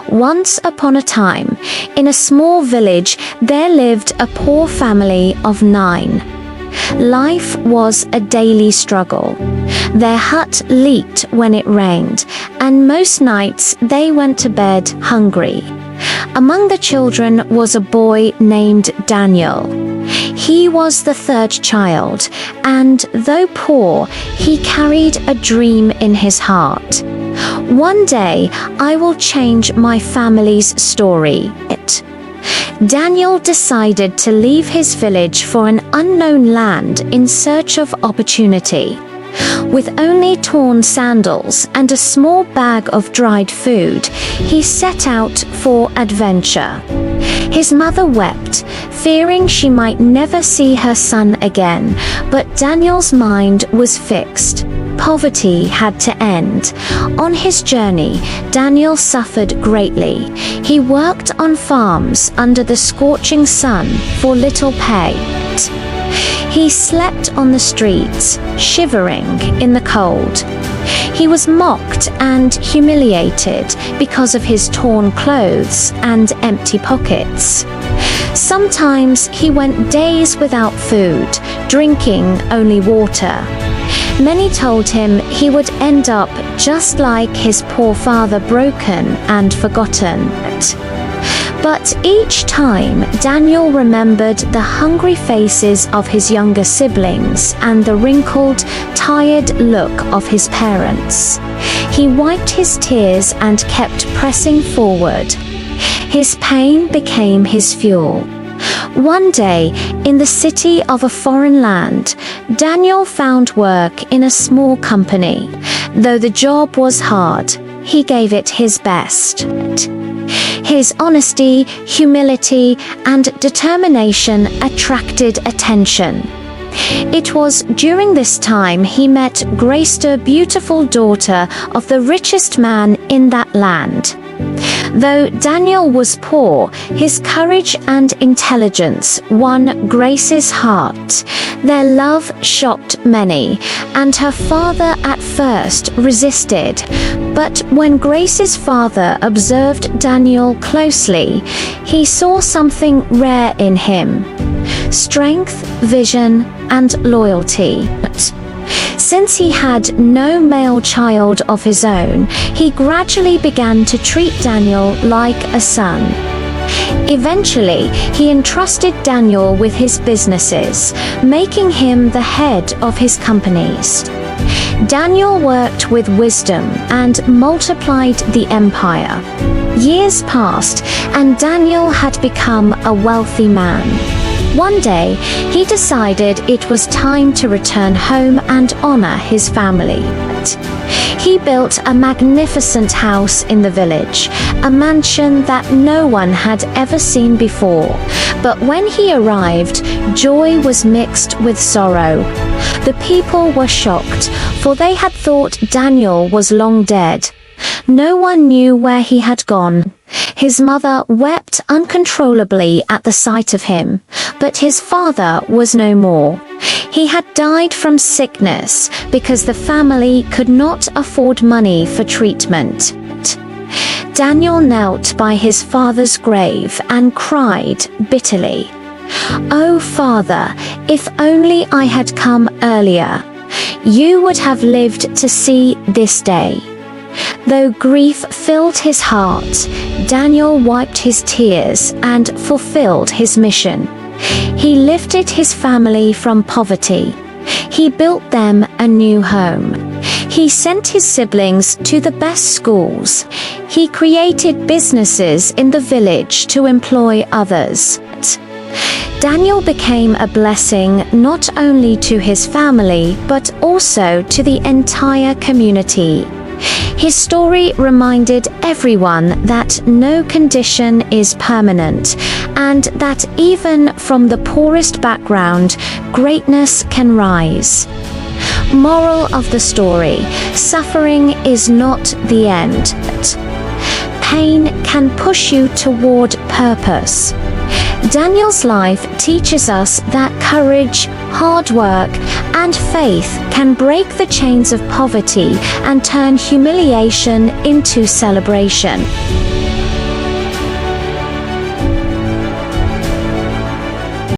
Once upon a time, in a small village, there lived a poor family of 9. Life was a daily struggle. Their hut leaked when it rained, and most nights they went to bed hungry. Among the children was a boy named Daniel. He was the 3rd child, and though poor, he carried a dream in his heart. One day, I will change my family's story. Daniel decided to leave his village for an unknown land in search of opportunity. With only torn sandals and a small bag of dried food, he set out for adventure. His mother wept, fearing she might never see her son again, but Daniel's mind was fixed. Poverty had to end. On his journey, Daniel suffered greatly. He worked on farms under the scorching sun for little pay. He slept on the streets, shivering in the cold. He was mocked and humiliated because of his torn clothes and empty pockets. Sometimes he went days without food, drinking only water. Many told him he would end up just like his poor father, broken and forgotten. But each time, Daniel remembered the hungry faces of his younger siblings and the wrinkled, tired look of his parents. He wiped his tears and kept pressing forward. His pain became his fuel. One day, in the city of a foreign land, Daniel found work in a small company. Though the job was hard, he gave it his best. His honesty, humility, and determination attracted attention. It was during this time he met Grace, the beautiful daughter of the richest man in that land. Though Daniel was poor, his courage and intelligence won Grace's heart. Their love shocked many, and her father at first resisted. But when Grace's father observed Daniel closely, he saw something rare in him: strength, vision, and loyalty. Since he had no male child of his own, he gradually began to treat Daniel like a son. Eventually, he entrusted Daniel with his businesses, making him the head of his companies. Daniel worked with wisdom and multiplied the empire. Years passed, and Daniel had become a wealthy man. One day, he decided it was time to return home and honor his family. He built a magnificent house in the village, a mansion that no one had ever seen before. But when he arrived, joy was mixed with sorrow. The people were shocked, for they had thought Daniel was long dead. No one knew where he had gone. His mother wept uncontrollably at the sight of him, but his father was no more. He had died from sickness because the family could not afford money for treatment. Daniel knelt by his father's grave and cried bitterly, "Oh, Father, if only I had come earlier. You would have lived to see this day." Though grief filled his heart, Daniel wiped his tears and fulfilled his mission. He lifted his family from poverty. He built them a new home. He sent his siblings to the best schools. He created businesses in the village to employ others. Daniel became a blessing not only to his family, but also to the entire community. His story reminded everyone that no condition is permanent, and that even from the poorest background, greatness can rise. Moral of the story: suffering is not the end. Pain can push you toward purpose. Daniel's life teaches us that courage, hard work, and faith can break the chains of poverty and turn humiliation into celebration.